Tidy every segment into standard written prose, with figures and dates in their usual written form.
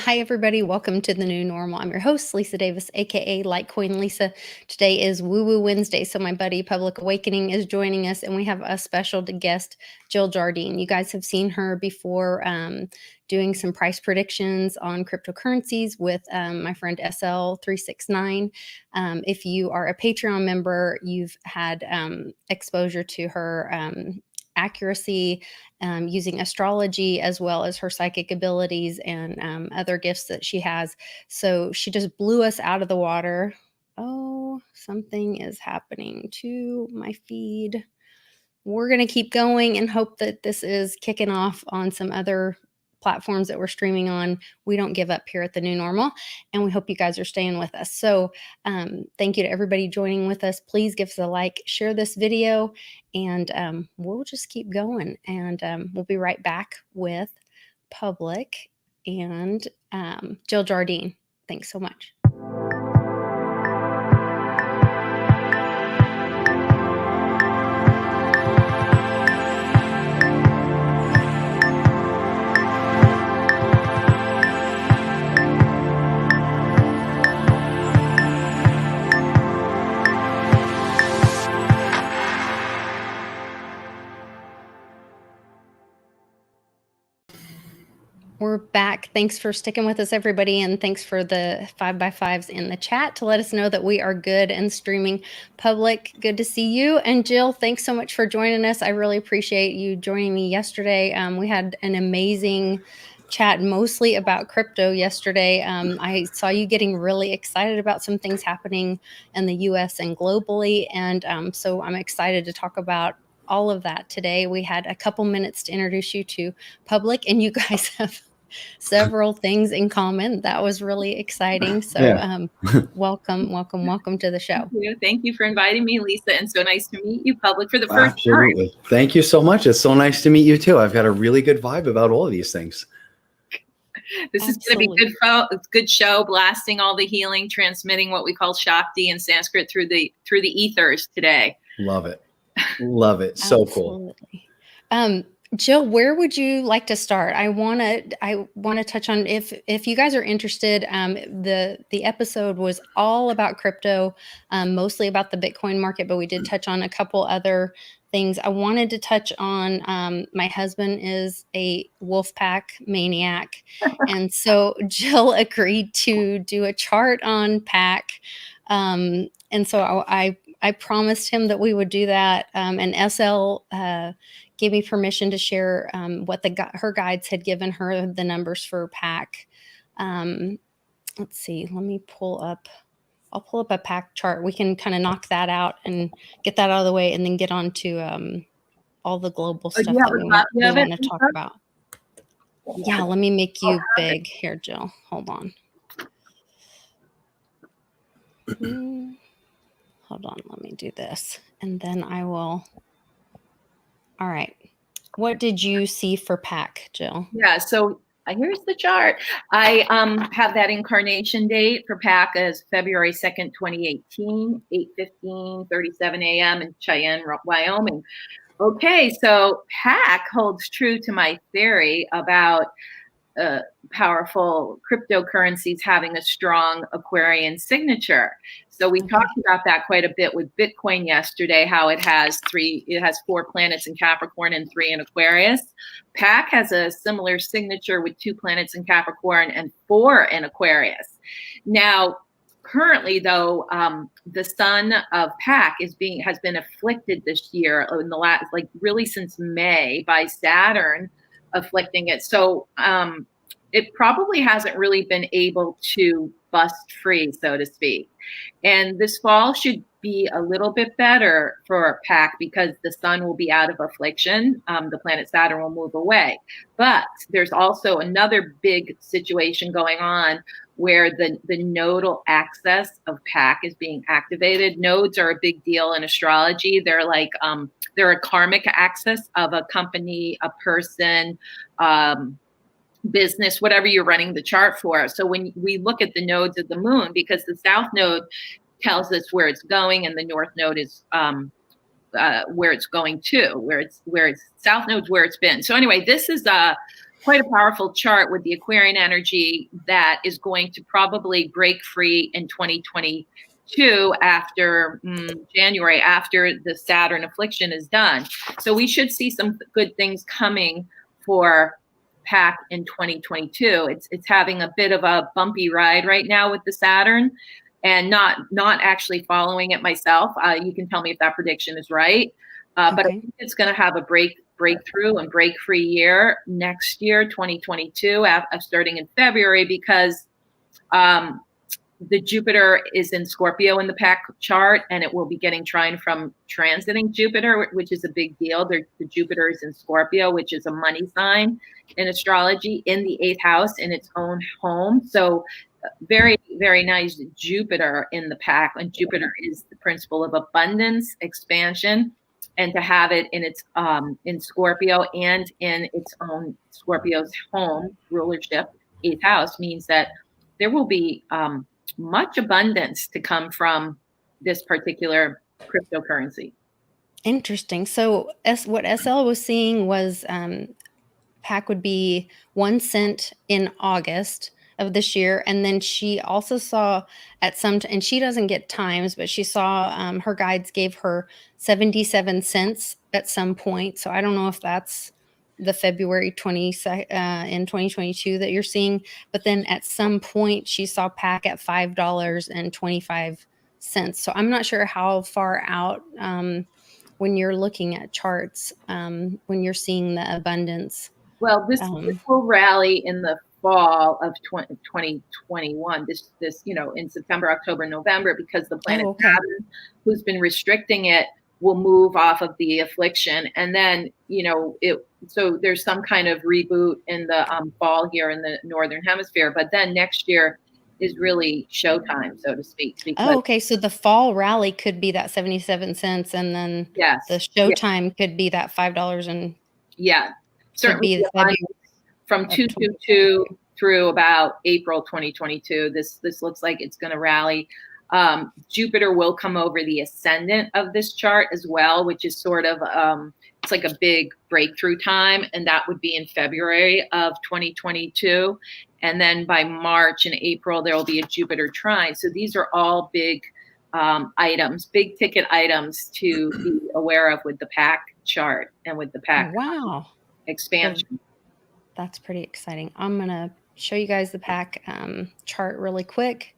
Hi, everybody. Welcome to the new normal. I'm your host, Lisa Davis, aka Litecoin Lisa. Today is Woo Wednesday, so my buddy Public Awakening is joining us, and we have a special guest, Jill Jardine. You guys have seen her before doing some price predictions on cryptocurrencies with my friend SL369. If you are a Patreon member, you've had exposure to her accuracy using astrology, as well as her psychic abilities and other gifts that she has. So she just blew us out of the water. Oh, something is happening to my feed. We're going to keep going and hope that this is kicking off on some other platforms that we're streaming on. We don't give up here at the new normal, and we hope you guys are staying with us. So thank you to everybody joining with us. Please give us a like, share this video, and we'll just keep going. And we'll be right back with Public and Jill Jardine. Thanks so much. We're back. Thanks for sticking with us, everybody, and thanks for the 5x5s in the chat to let us know that we are good and streaming. Public, good to see you. And Jill, thanks so much for joining us. I really appreciate you joining me yesterday. We had an amazing chat mostly about crypto yesterday. I saw you getting really excited about some things happening in the US and globally, and so I'm excited to talk about all of that today. We had a couple minutes to introduce you to Public, and you guys have several things in common. That was really exciting. So welcome to the show. Thank you for inviting me, Lisa, and so nice to meet you, Public, for the first time. Thank you so much. It's so nice to meet you too. I've got a really good vibe about all of these things. This is going to be good show, blasting all the healing, transmitting what we call Shakti in Sanskrit through the ethers today. Love it. Love it. So cool. Jill, where would you like to start? I want to touch on, if you guys are interested, the episode was all about crypto, mostly about the Bitcoin market, but we did touch on a couple other things. I wanted to touch on, my husband is a Wolfpack maniac. And so Jill agreed to do a chart on Pack. And so I promised him that we would do that. And SL gave me permission to share what her guides had given her, the numbers for Pack. Let's see, let me I'll pull up a Pack chart. We can kind of knock that out and get that out of the way, and then get on to all the global stuff that we want to talk about. Yeah, let me make you big here, Jill. Hold on. Hold on, let me do this, and then I will. All right. What did you see for Pack, Jill? Yeah, so here's the chart. I have that incarnation date for Pack as February 2nd, 2018, 8:15:37 a.m. in Cheyenne, Wyoming. Okay, so Pack holds true to my theory about powerful cryptocurrencies having a strong Aquarian signature. So we talked about that quite a bit with Bitcoin yesterday, how it has 4 planets in Capricorn and 3 in Aquarius. Pack has a similar signature with 2 planets in Capricorn and 4 in Aquarius. Now, currently, though, the sun of Pack has been afflicted this year in the last, really since May, by Saturn afflicting it. So it probably hasn't really been able to bust free, so to speak. And this fall should be a little bit better for Pack because the sun will be out of affliction. The planet Saturn will move away. But there's also another big situation going on where the nodal axis of Pack is being activated. Nodes are a big deal in astrology. They're like, they're a karmic axis of a company, a person, business, whatever you're running the chart for. So when we look at the nodes of the moon, because the south node tells us where it's going, and the north node is where it's going to, where it's south node's where it's been. So anyway, this is quite a powerful chart with the Aquarian energy that is going to probably break free in 2022 after January, after the Saturn affliction is done. So we should see some good things coming for PAC in 2022. It's having a bit of a bumpy ride right now with the Saturn, and not actually following it myself. You can tell me if that prediction is right, but I think it's going to have a breakthrough and break free year next year, 2022, starting in February, because the Jupiter is in Scorpio in the PAC chart, and it will be getting trine from transiting Jupiter, which is a big deal. The Jupiter is in Scorpio, which is a money sign in astrology, in the 8th house in its own home. So very, very nice Jupiter in the PAC, and Jupiter is the principle of abundance, expansion, and to have it in its in Scorpio and in its own Scorpio's home rulership, 8th house, means that there will be much abundance to come from this particular cryptocurrency. Interesting. So what SL was seeing was PAC would be 1 cent in August of this year. And then she also saw at some, and she doesn't get times, but she saw her guides gave her 77 cents at some point. So I don't know if that's the February 22nd in 2022 that you're seeing. But then at some point she saw PAC at $5.25. So I'm not sure how far out when you're looking at charts, when you're seeing the abundance. Well, this will rally in the fall of 2021, this in September, October, November, because the planet Saturn, who's been restricting it, will move off of the affliction. And then, so there's some kind of reboot in the fall here in the Northern Hemisphere. But then next year is really showtime, so to speak. So the fall rally could be that 77 cents. And then the showtime could be that $5 and certainly from 222 through about April 2022. This looks like it's going to rally. Jupiter will come over the ascendant of this chart as well, which is sort of it's like a big breakthrough time, and that would be in February of 2022. And then by March and April there will be a Jupiter trine. So these are all big items, big ticket items to be aware of with the PAC chart and with the PAC expansion. That's pretty exciting. I'm going to show you guys the PAC chart really quick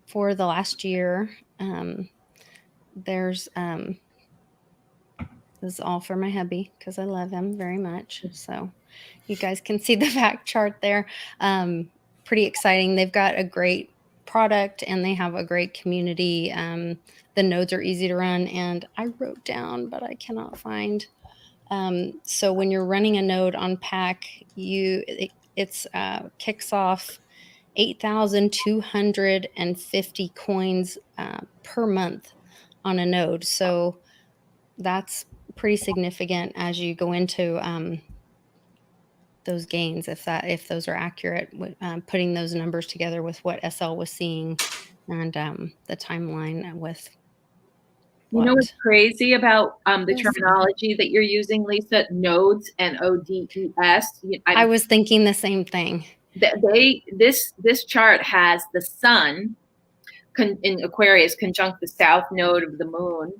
for the last year. There's this is all for my hubby because I love him very much. So you guys can see the PAC chart there. Pretty exciting. They've got a great product and they have a great community. The nodes are easy to run, and I wrote down, but I cannot find. So when you're running a node on PAC, it kicks off 8,250 coins per month on a node. So that's pretty significant as you go into those gains, if those are accurate, putting those numbers together with what SL was seeing and the timeline with. You know what's crazy about the terminology that you're using, Lisa? Nodes, N-O-D-E-S. I was thinking the same thing. This chart has the sun in Aquarius conjunct the south node of the moon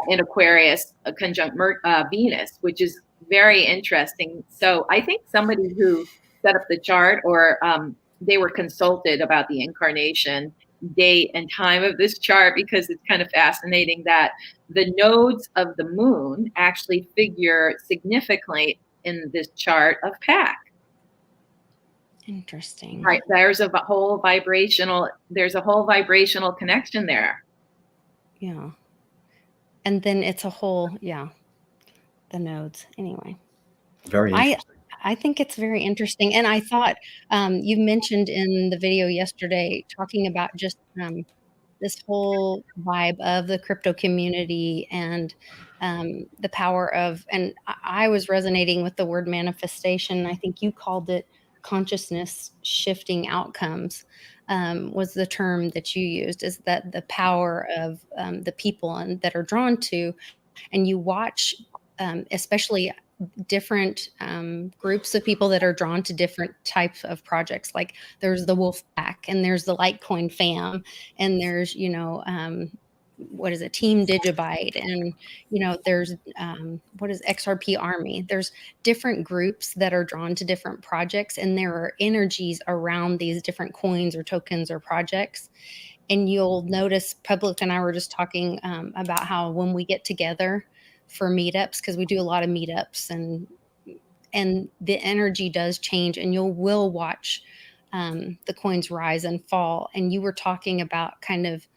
in Aquarius conjunct Venus, which is very interesting. So I think somebody who set up the chart, or they were consulted about the incarnation date and time of this chart, because it's kind of fascinating that the nodes of the moon actually figure significantly in this chart of PAC. Interesting. Right. There's a whole vibrational connection there. Yeah. And then it's a whole, the nodes. Anyway. Very interesting. I think it's very interesting. And I thought you mentioned in the video yesterday talking about just this whole vibe of the crypto community and the power of, and I was resonating with the word manifestation. I think you called it consciousness shifting outcomes was the term that you used, is that the power of the people that are drawn to, and you watch, especially different groups of people that are drawn to different types of projects. Like there's the Wolf Pack, and there's the Litecoin fam, and there's, what is it, Team Digibyte, and there's what is XRP Army. There's different groups that are drawn to different projects, and there are energies around these different coins or tokens or projects. And you'll notice Public and I were just talking about how when we get together for meetups, because we do a lot of meetups, and the energy does change, and will watch the coins rise and fall. And you were talking about kind of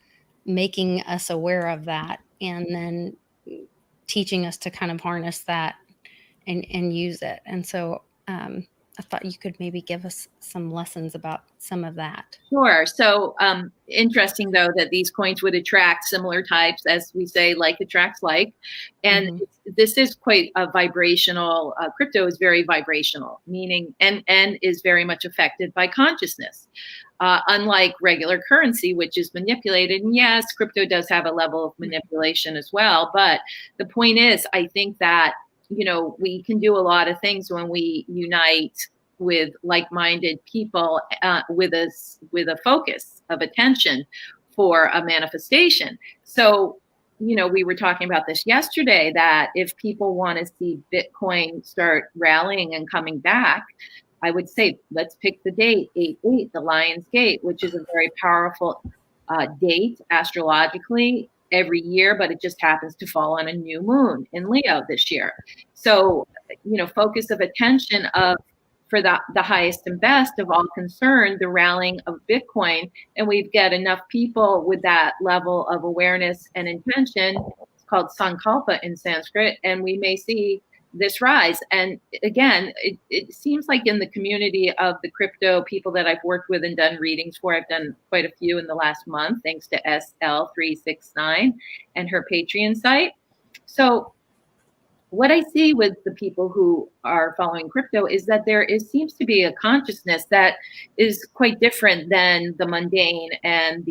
making us aware of that, and then teaching us to kind of harness that and use it. And so I thought you could maybe give us some lessons about some of that. Sure. So interesting, though, that these coins would attract similar types, as we say, like attracts like. And this is quite a vibrational, crypto is very vibrational, meaning and is very much affected by consciousness. Unlike regular currency, which is manipulated. And yes, crypto does have a level of manipulation as well. But the point is, I think that, we can do a lot of things when we unite with like-minded people with a focus of attention for a manifestation. So, we were talking about this yesterday, that if people want to see Bitcoin start rallying and coming back, I would say, let's pick the date, 8/8, the Lion's Gate, which is a very powerful date astrologically every year, but it just happens to fall on a new moon in Leo this year. So, focus of attention for the highest and best of all concerned, the rallying of Bitcoin, and we get enough people with that level of awareness and intention. It's called Sankalpa in Sanskrit, and we may see this rise. And again, it seems like in the community of the crypto people that I've worked with and done readings for, I've done quite a few in the last month, thanks to SL369 and her Patreon site. So what I see with the people who are following crypto is that seems to be a consciousness that is quite different than the mundane, and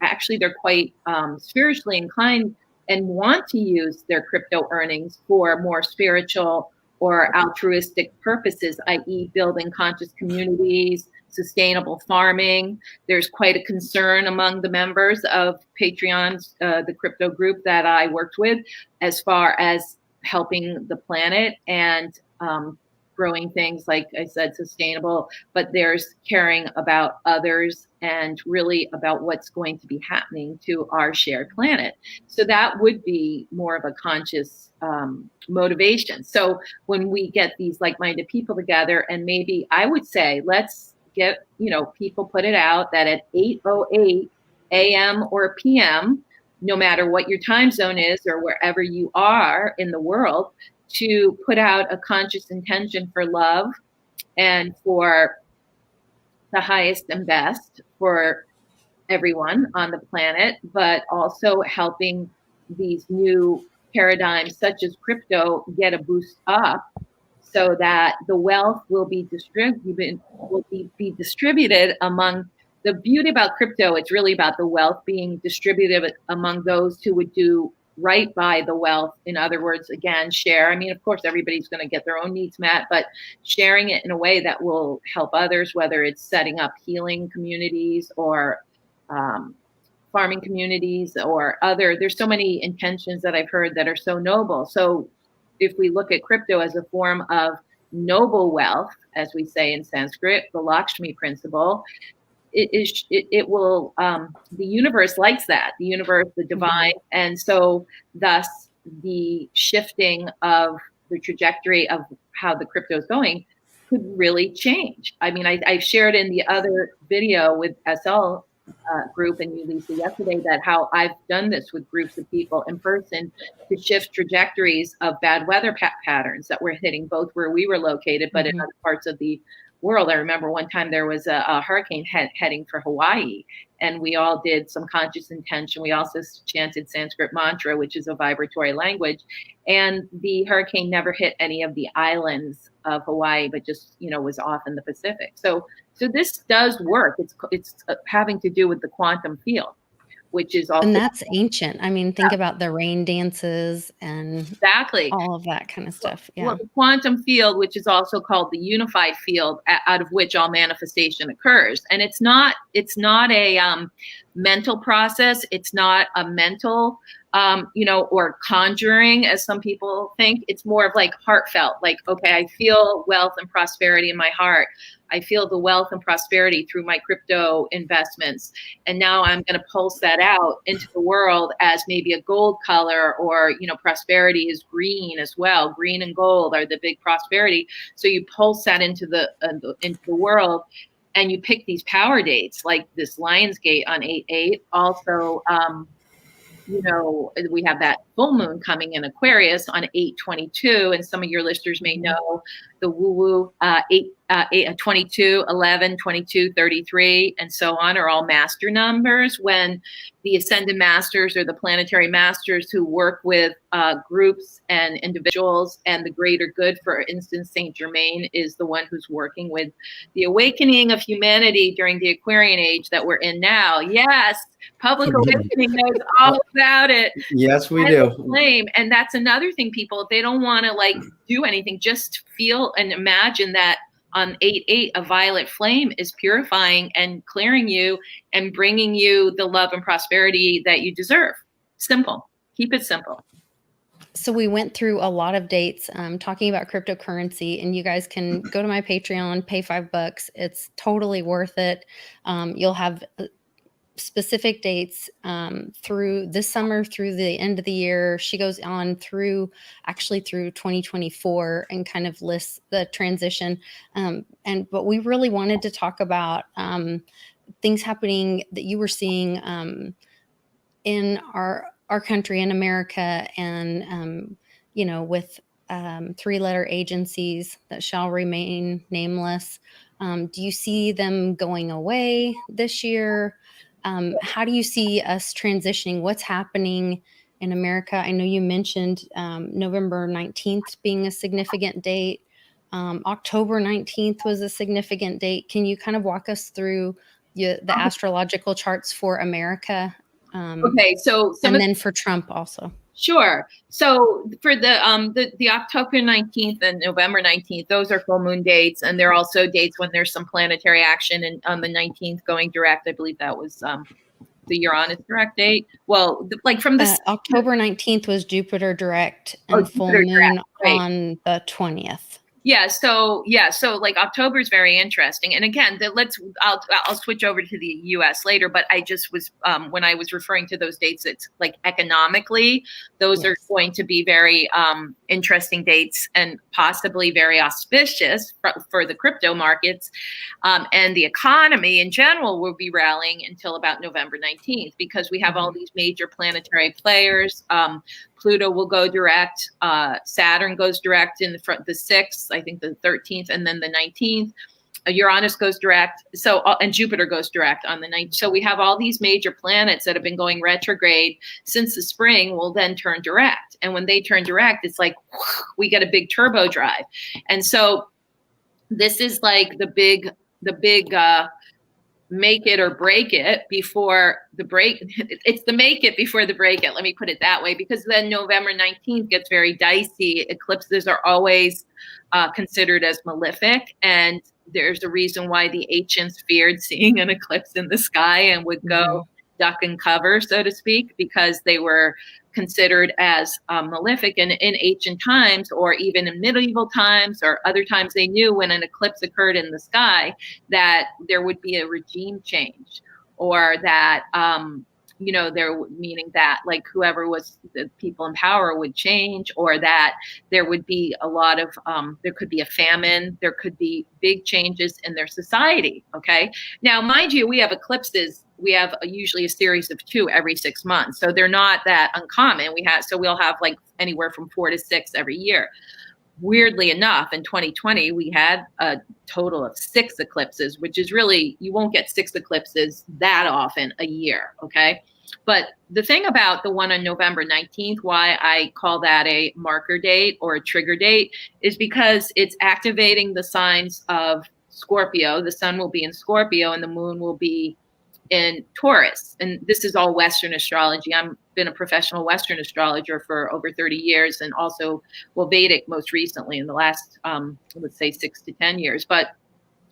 actually they're quite spiritually inclined and want to use their crypto earnings for more spiritual or altruistic purposes, i.e. building conscious communities, sustainable farming. There's quite a concern among the members of Patreon's, the crypto group that I worked with, as far as helping the planet and growing things, like I said, sustainable, but there's caring about others and really about what's going to be happening to our shared planet. So that would be more of a conscious motivation. So when we get these like-minded people together, and maybe I would say, let's get, people put it out that at 8:08 a.m. or p.m., no matter what your time zone is or wherever you are in the world, to put out a conscious intention for love and for the highest and best for everyone on the planet, but also helping these new paradigms such as crypto get a boost up, so that the wealth will be distributed among. The beauty about crypto, it's really about the wealth being distributed among those who would do right by the wealth. In other words, again, share. I mean, of course, everybody's going to get their own needs met, but sharing it in a way that will help others, whether it's setting up healing communities or farming communities or other. There's so many intentions that I've heard that are so noble. So if we look at crypto as a form of noble wealth, as we say in Sanskrit, the Lakshmi principle, it will, the universe likes that, the universe, the divine. And so thus the shifting of the trajectory of how the crypto is going could really change. I mean, I shared in the other video with SL group and you, Lisa, yesterday, that how I've done this with groups of people in person to shift trajectories of bad weather patterns that were hitting both where we were located, but in other parts of the world. I remember one time there was a hurricane heading for Hawaii, and we all did some conscious intention. We also chanted Sanskrit mantra, which is a vibratory language, and the hurricane never hit any of the islands of Hawaii, but just, was off in the Pacific. So this does work. It's having to do with the quantum field. which is also And that's ancient. I mean, think about the rain dances and exactly all of that kind of stuff. Yeah. well, the quantum field, which is also called the unified field, out of which all manifestation occurs. And it's not a mental process. It's not a mental, or conjuring, as some people think. It's more of like heartfelt, like, okay, I feel wealth and prosperity in my heart. I feel the wealth and prosperity through my crypto investments. And now I'm going to pulse that out into the world as maybe a gold color, or, prosperity is green as well. Green and gold are the big prosperity. So you pulse that into the world, and you pick these power dates like this Lionsgate on 8/8. Also, we have that full moon coming in Aquarius on 8/22, and some of your listeners may know the WuJu 22, 11, 22, 33, and so on are all master numbers, when the ascended masters or the planetary masters who work with groups and individuals and the greater good. For instance, Saint Germain is the one who's working with the awakening of humanity during the Aquarian age that we're in now. Yes, Public Awakening knows all about it. Yes, we do. Flame. And that's another thing, people, they don't want to do anything, just feel and imagine that on 8/8, a violet flame is purifying and clearing you and bringing you the love and prosperity that you deserve. Simple. Keep it simple. So we went through a lot of dates talking about cryptocurrency, and you guys can go to my Patreon, pay $5. It's totally worth it. You'll have specific dates through this summer, through the end of the year. She goes on through 2024 and kind of lists the transition. But we really wanted to talk about things happening that you were seeing in our country, in America, and with 3-letter agencies that shall remain nameless. Do you see them going away this year? How do you see us transitioning? What's happening in America? I know you mentioned November 19th being a significant date. October 19th was a significant date. Can you kind of walk us through the astrological charts for America? Okay, so then for Trump also. Sure. So for the October 19th and November 19th, those are full moon dates, and there are also dates when there's some planetary action. And on the 19th, going direct, I believe that was the Uranus direct date. Well, from the October 19th was Jupiter direct and full moon direct, right, on the 20th. Yeah. So October is very interesting. And again, I'll switch over to the US later, but I just was, when I was referring to those dates, it's like economically, those are going to be very interesting dates and possibly very auspicious for the crypto markets. And the economy in general will be rallying until about November 19th, because we have all these major planetary players. Pluto will go direct. Saturn goes direct in the 6th, I think the 13th, and then the 19th. Uranus goes direct. So, and Jupiter goes direct on the 9th. So we have all these major planets that have been going retrograde since the spring will then turn direct. And when they turn direct, it's like we get a big turbo drive. And so this is like the big make it or break it before the break. It's the make it before the break it. Let me put it that way, because then November 19th gets very dicey. Eclipses are always considered as malefic. And there's a reason why the ancients feared seeing an eclipse in the sky and would go duck and cover, so to speak, because they were considered as malefic. And in ancient times, or even in medieval times or other times, they knew when an eclipse occurred in the sky that there would be a regime change, or that meaning that like whoever was the people in power would change, or that there would be a lot of there could be a famine, there could be big changes in their society. Okay, now mind you, we have eclipses. We have usually a series of 2 every 6 months, so they're not that uncommon. We'll have like anywhere from 4 to 6 every year. Weirdly enough, in 2020, we had a total of 6 eclipses, which is really, you won't get 6 eclipses that often a year, okay? But the thing about the one on November 19th, why I call that a marker date or a trigger date, is because it's activating the signs of Scorpio. The sun will be in Scorpio and the moon will be in Taurus. And this is all Western astrology. I've been a professional Western astrologer for over 30 years, and also, well, Vedic most recently in the last, let's say 6 to 10 years. But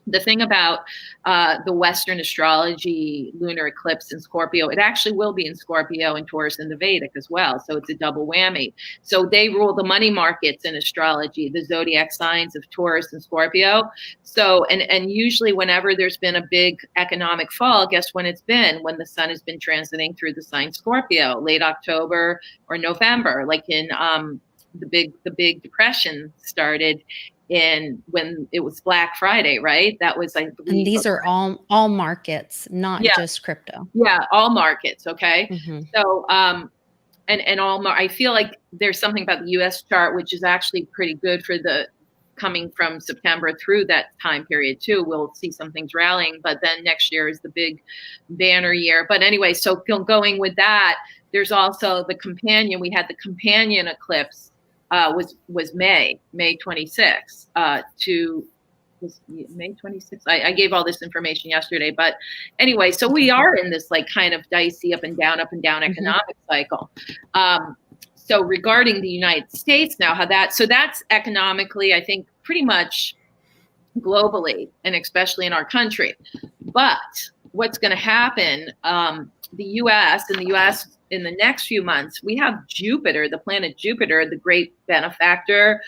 the thing about the Western astrology lunar eclipse in Scorpio, it actually will be in Scorpio and Taurus in the Vedic as well. So it's a double whammy. So they rule the money markets in astrology, the zodiac signs of Taurus and Scorpio. So, and usually whenever there's been a big economic fall, guess when it's been? When the sun has been transiting through the sign Scorpio, late October or November, like in the big depression started in when it was Black Friday, right? That was, I believe. And these are all markets, not just crypto. Yeah, all markets. Okay. Mm-hmm. So, and I feel like there's something about the U.S. chart, which is actually pretty good for the coming from September through that time period too. We'll see some things rallying, but then next year is the big banner year. But anyway, so going with that, there's also the companion. We had the companion eclipse. Was May 26th was May 26th. I gave all this information yesterday, but anyway, so we are in this like kind of dicey up and down economic cycle. So regarding the United States now, that's economically, I think pretty much globally and especially in our country. But what's going to happen, the U.S. in the next few months, we have Jupiter, the planet Jupiter, the great benefactor,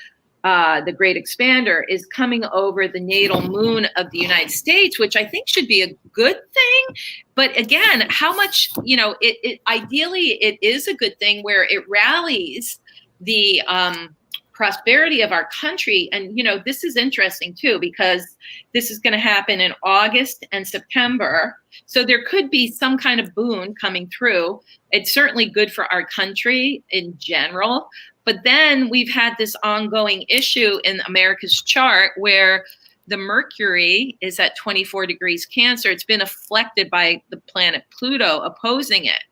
the great expander, is coming over the natal moon of the United States, which I think should be a good thing. But again, how much, it ideally it is a good thing where it rallies the prosperity of our country. And, this is interesting too, because this is going to happen in August and September. So there could be some kind of boon coming through. It's certainly good for our country in general. But then we've had this ongoing issue in America's chart where the Mercury is at 24 degrees Cancer. It's been afflicted by the planet Pluto opposing it.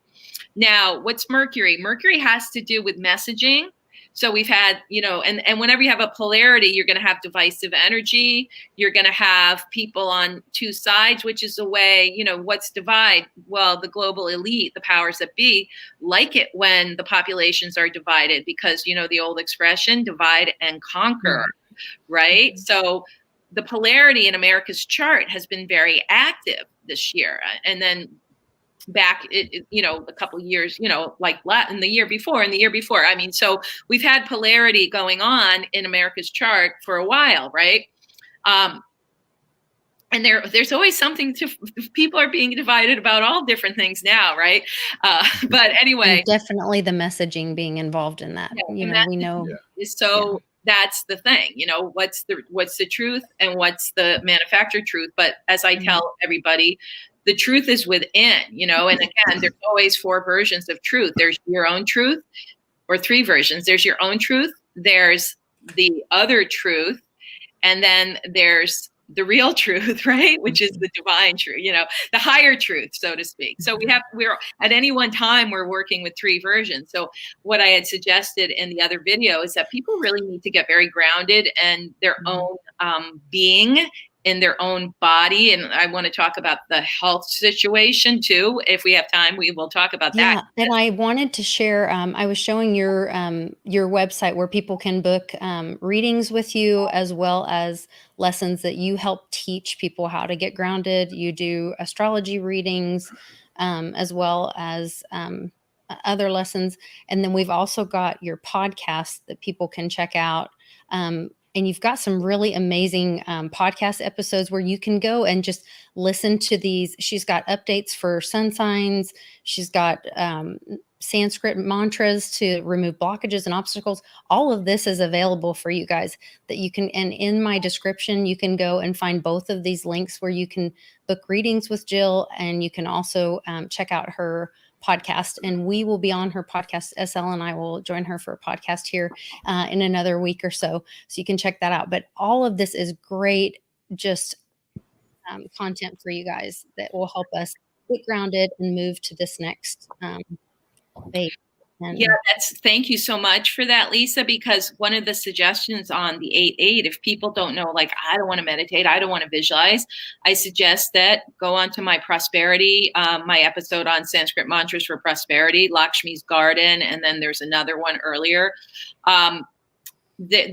Now, what's Mercury? Mercury has to do with messaging. So we've had, and whenever you have a polarity, you're going to have divisive energy. You're going to have people on two sides, which is the way, what's divide? Well, the global elite, the powers that be, like it when the populations are divided because, the old expression, divide and conquer, right? Mm-hmm. So the polarity in America's chart has been very active this year. And then back, a couple of years, like in the year before. I mean, so we've had polarity going on in America's chart for a while, right? And there's always something people are being divided about all different things now, right? But anyway. And definitely the messaging being involved in that, we know. So that's the thing, what's the truth and what's the manufactured truth. But as I tell everybody, the truth is within, and again, there's always 4 versions of truth. There's your own truth, or 3 versions. There's your own truth, there's the other truth, and then there's the real truth, right? Which is the divine truth, the higher truth, so to speak. So we're at any one time, we're working with 3 versions. So what I had suggested in the other video is that people really need to get very grounded in their own being, in their own body. And I want to talk about the health situation too. If we have time, we will talk about that. And I wanted to share, I was showing your website where people can book readings with you, as well as lessons that you help teach people how to get grounded. You do astrology readings, as well as other lessons. And then we've also got your podcast that people can check out. And you've got some really amazing podcast episodes where you can go and just listen to these. She's got updates for sun signs. She's got Sanskrit mantras to remove blockages and obstacles. All of this is available for you guys that you can. And in my description, you can go and find both of these links where you can book readings with Jill. And you can also check out her podcast, and we will be on her podcast. SL and I will join her for a podcast here in another week or so you can check that out. But all of this is great, just content for you guys that will help us get grounded and move to this next phase. And Yeah, thank you so much for that, Lisa, because one of the suggestions on the 8-8, if people don't know, like, I don't want to meditate, I don't want to visualize, I suggest that go on to my prosperity, my episode on Sanskrit mantras for prosperity, Lakshmi's Garden, and then there's another one earlier.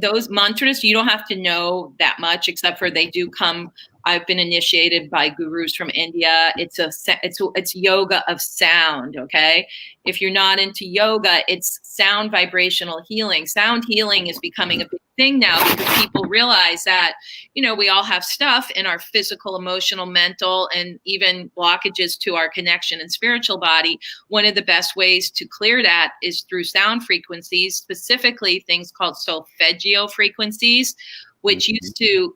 Those mantras, you don't have to know that much, except for they do come. I've been initiated by gurus from India. It's yoga of sound. Okay. If you're not into yoga, it's sound vibrational healing. Sound healing is becoming a big thing now because people realize that, we all have stuff in our physical, emotional, mental, and even blockages to our connection and spiritual body. One of the best ways to clear that is through sound frequencies, specifically things called solfeggio frequencies, which used to,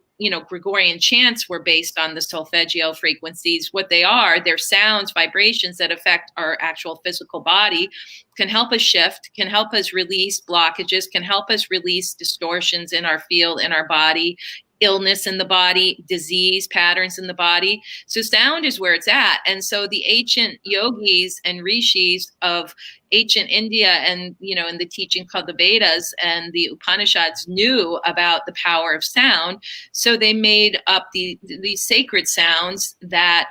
Gregorian chants were based on the solfeggio frequencies. What they are, they're sounds, vibrations that affect our actual physical body, can help us shift, can help us release blockages, can help us release distortions in our field, in our body, illness in the body, disease patterns in the body. So sound is where it's at. And so the ancient yogis and rishis of ancient India and, in the teaching called the Vedas and the Upanishads knew about the power of sound. So they made up these sacred sounds that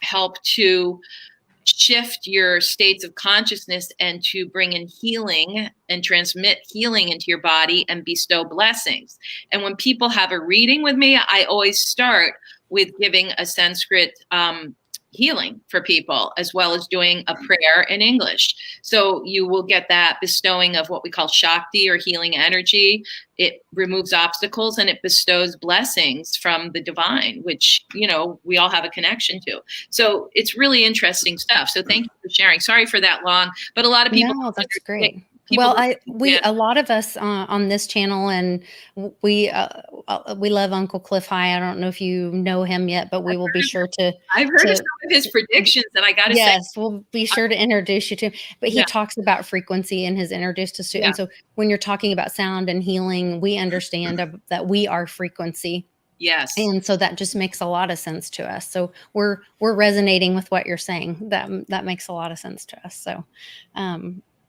help to shift your states of consciousness and to bring in healing and transmit healing into your body and bestow blessings. And when people have a reading with me, I always start with giving a Sanskrit healing for people, as well as doing a prayer in English. So you will get that bestowing of what we call Shakti or healing energy. It removes obstacles and it bestows blessings from the divine, which, we all have a connection to. So it's really interesting stuff. So thank you for sharing. Sorry for that long, but a lot of people. No, that's great. Well, a lot of us on this channel, and we love Uncle Cliff High. I don't know if you know him yet, but we will be sure to. I've heard of some of his predictions, and I got to say, yes, we'll be sure to introduce you to him. But he talks about frequency and has introduced us to. And so when you're talking about sound and healing, we understand that we are frequency. Yes. And so that just makes a lot of sense to us. So we're resonating with what you're saying. That makes a lot of sense to us. So,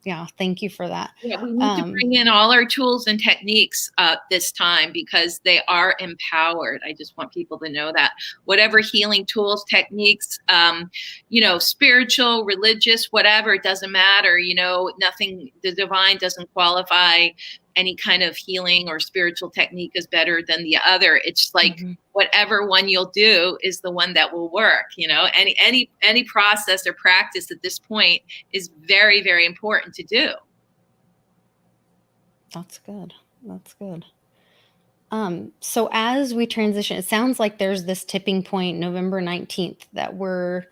yeah, thank you for that. Yeah, we need to bring in all our tools and techniques this time because they are empowered. I just want people to know that whatever healing tools, techniques, spiritual, religious, whatever, it doesn't matter. Nothing, the divine doesn't qualify. Any kind of healing or spiritual technique is better than the other. It's like whatever one you'll do is the one that will work. Any process or practice at this point is very, very important to do. That's good. That's good. So as we transition, it sounds like there's this tipping point, November 19th, that we're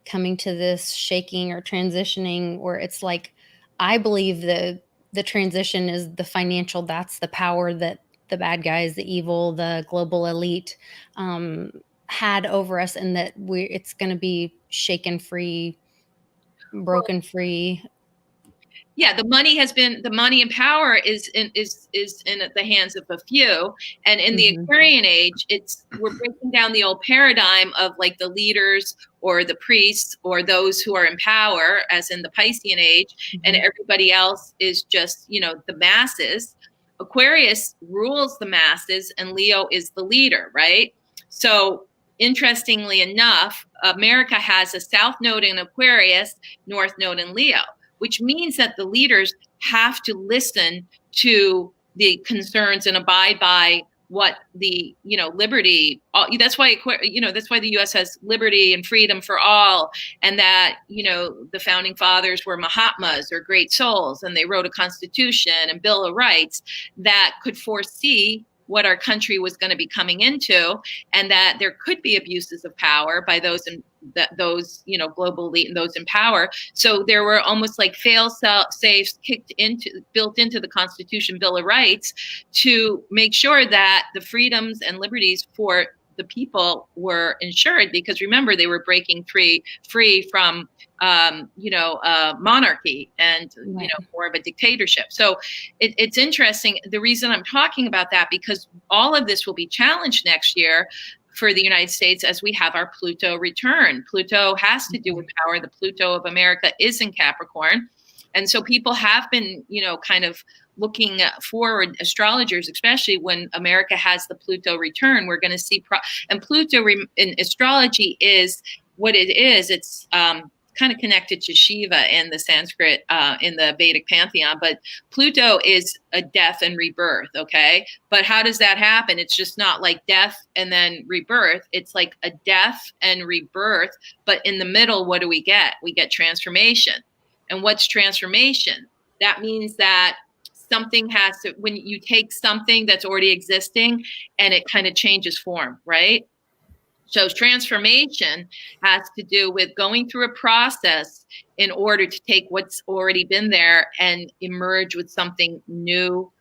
coming to this shaking or transitioning where it's like, I believe the transition is the financial, that's the power that the bad guys, the evil, the global elite had over us, and that it's going to be shaken free, broken free. Yeah, the money and power is in the hands of a few. And in the Aquarian age, we're breaking down the old paradigm of like the leaders or the priests or those who are in power, as in the Piscean age, and everybody else is just, the masses. Aquarius rules the masses and Leo is the leader, right? So interestingly enough, America has a South Node in Aquarius, North Node in Leo, which means that the leaders have to listen to the concerns and abide by what the, liberty, that's why the U.S. has liberty and freedom for all. And that, the founding fathers were Mahatmas or great souls, and they wrote a constitution and Bill of Rights that could foresee what our country was going to be coming into, and that there could be abuses of power by those global elite and those in power. So there were almost like fail-safes built into the Constitution, Bill of Rights, to make sure that the freedoms and liberties for the people were ensured. Because remember, they were breaking free from monarchy and more of a dictatorship. So it's interesting. The reason I'm talking about that, because all of this will be challenged next year for the United States as we have our Pluto return. Pluto has to do with power. The Pluto of America is in Capricorn. And so people have been, kind of looking forward, astrologers, especially when America has the Pluto return, we're going to see, and Pluto in astrology is what it is. It's kind of connected to Shiva in the Sanskrit, in the Vedic pantheon, but Pluto is a death and rebirth. Okay. But how does that happen? It's just not like death and then rebirth. It's like a death and rebirth. But in the middle, what do we get? We get transformation. And what's transformation? That means that something has to, when you take something that's already existing and it kind of changes form, right? So transformation has to do with going through a process in order to take what's already been there and emerge with something new,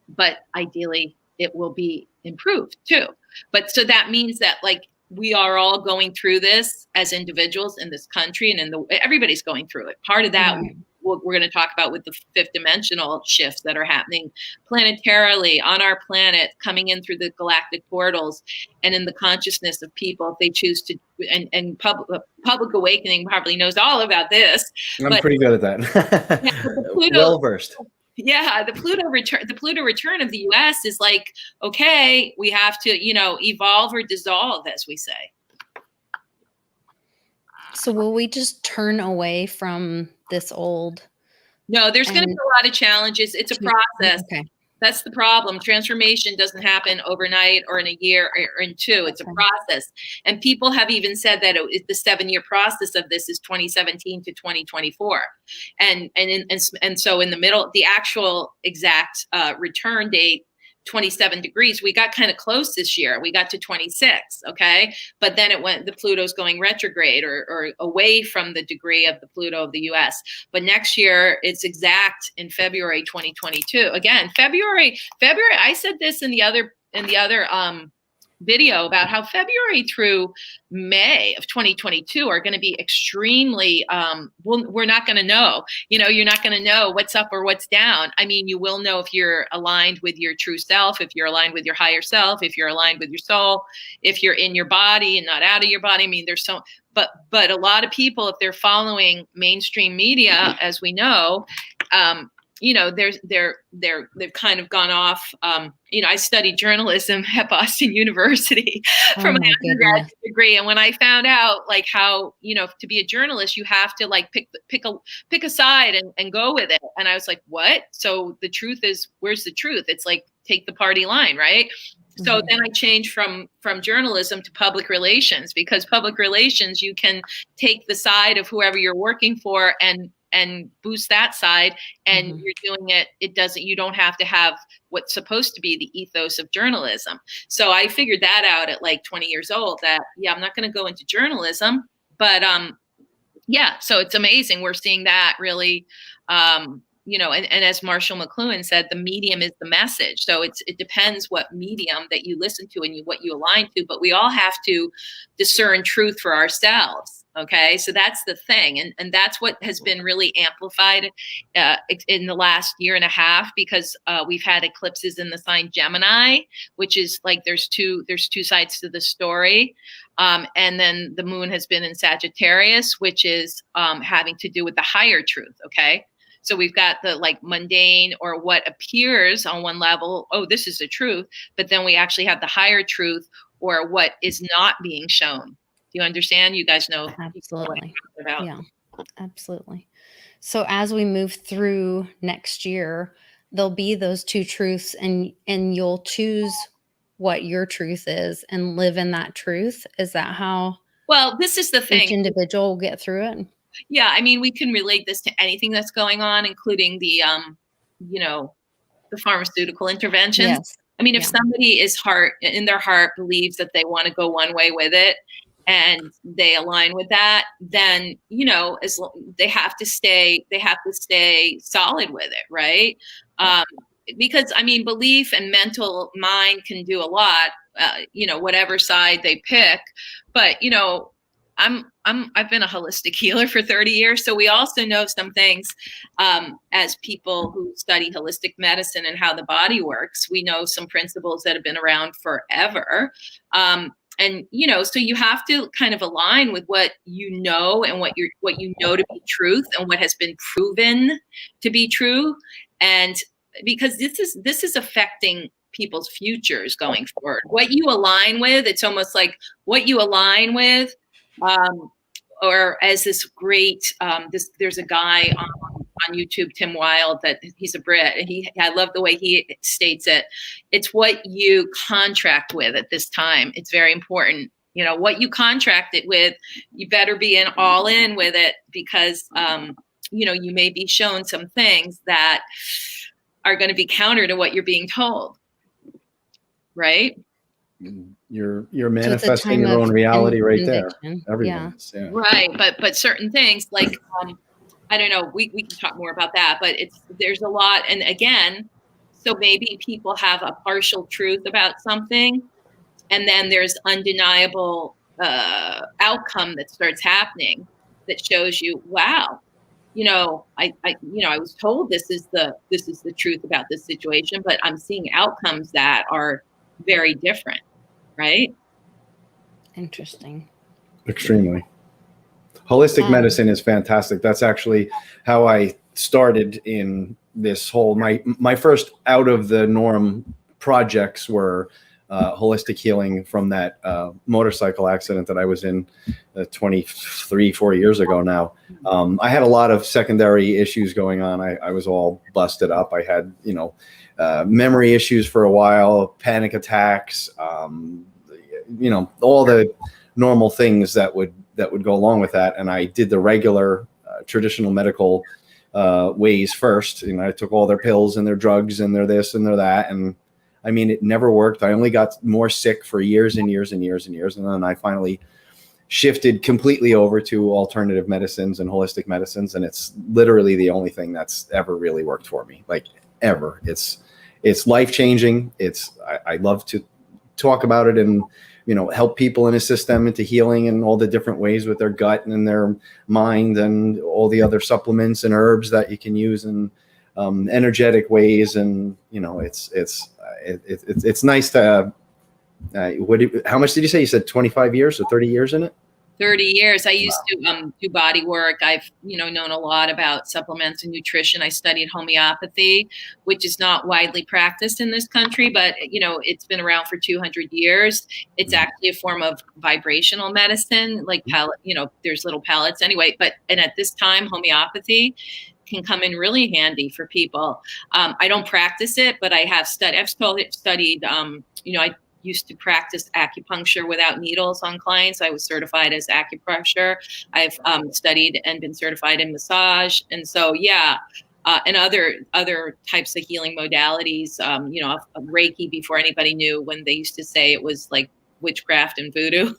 but ideally it will be improved too. But so that means that like we are all going through this as individuals in this country, and everybody's going through it. Part of that we're going to talk about with the fifth dimensional shifts that are happening planetarily on our planet, coming in through the galactic portals and in the consciousness of people if they choose to. And public awakening probably knows all about this. I'm pretty good at that. Yeah, well versed. Yeah, the Pluto return of the US is like, okay, we have to, evolve or dissolve, as we say. So will we just turn away from this old? No, there's going to be a lot of challenges. It's a process. Okay. That's the problem. Transformation doesn't happen overnight or in a year or in two. It's a process. And people have even said that the 7-year process of this is 2017 to 2024. And so in the middle, the actual exact return date, 27 degrees, we got kind of close this year. We got to 26, okay? But then the Pluto's going retrograde or away from the degree of the Pluto of the US. But next year, it's exact in February 2022. Again, February, I said this in the other video about how February through May of 2022 are going to be extremely, we're not going to know, you're not going to know what's up or what's down. I mean, you will know if you're aligned with your true self, if you're aligned with your higher self, if you're aligned with your soul, if you're in your body and not out of your body. I mean, there's but a lot of people, if they're following mainstream media, as we know, they've kind of gone off. I studied journalism at Boston University for my undergraduate degree, and when I found out like how to be a journalist, you have to like pick a side and go with it, and I was like, what? So the truth is, where's the truth? It's like take the party line, right? So then I changed from journalism to public relations, because public relations, you can take the side of whoever you're working for and boost that side, and you're doing it. You don't have to have what's supposed to be the ethos of journalism. So I figured that out at like 20 years old that, I'm not going to go into journalism, but so it's amazing. We're seeing that really, and as Marshall McLuhan said, the medium is the message. So it depends what medium that you listen to and what you align to, but we all have to discern truth for ourselves. Okay, so that's the thing. And that's what has been really amplified in the last year and a half, because we've had eclipses in the sign Gemini, which is like there's two sides to the story. And then the moon has been in Sagittarius, which is having to do with the higher truth. Okay. So we've got the like mundane or what appears on one level, oh, this is the truth. But then we actually have the higher truth or what is not being shown. You understand? You guys know. Absolutely. Yeah, absolutely. So as we move through next year, there'll be those two truths, and you'll choose what your truth is and live in that truth. Is that how? Well, this is the thing. Each individual will get through it. Yeah, I mean, we can relate this to anything that's going on, including the, the pharmaceutical interventions. Yes. I mean, if somebody in their heart believes that they want to go one way with it, and they align with that, then, they have to stay solid with it. Right. Because I mean, belief and mental mind can do a lot, whatever side they pick, but, I've been a holistic healer for 30 years. So we also know some things, as people who study holistic medicine and how the body works. We know some principles that have been around forever. So you have to kind of align with what you know and what you know to be truth and what has been proven to be true. And because this is affecting people's futures going forward. What you align with, it's almost like what you align with, or as this great, there's a guy on YouTube, Tim Wilde, that he's a Brit. And I love the way he states it. It's what you contract with at this time. It's very important. What you contract it with, you better be all in with it, because, you may be shown some things that are going to be counter to what you're being told. Right? You're manifesting your own reality right there. Everyone's, yeah. Right. But certain things like, I don't know, we can talk more about that, but there's a lot. And again, so maybe people have a partial truth about something, and then there's undeniable outcome that starts happening that shows you, wow, I was told this is the truth about this situation, but I'm seeing outcomes that are very different, right? Interesting. Extremely. Holistic medicine is fantastic. That's actually how I started in this whole, my first out of the norm projects were holistic healing from that motorcycle accident that I was in 4 years ago now. I had a lot of secondary issues going on. I was all busted up. I had, memory issues for a while, panic attacks, all the normal things that would go along with that. And I did the regular traditional medical ways first. I took all their pills and their drugs and their this and their that. And I mean, it never worked. I only got more sick for years and years and years and years. And then I finally shifted completely over to alternative medicines and holistic medicines. And it's literally the only thing that's ever really worked for me, like ever. It's life-changing. I love to talk about it and, help people and assist them into healing in all the different ways with their gut and their mind and all the other supplements and herbs that you can use in energetic ways. And, it's nice to, how much did you say? You said 25 years or 30 years in it? 30 years. I used to do body work. I've, known a lot about supplements and nutrition. I studied homeopathy, which is not widely practiced in this country, but, it's been around for 200 years. It's actually a form of vibrational medicine, like pellet, there's little pellets anyway. And at this time, homeopathy can come in really handy for people. I don't practice it, but I have studied. I've studied. I used to practice acupuncture without needles on clients. I was certified as acupressure. I've studied and been certified in massage, and so and other types of healing modalities. Reiki, before anybody knew, when they used to say it was like witchcraft and voodoo.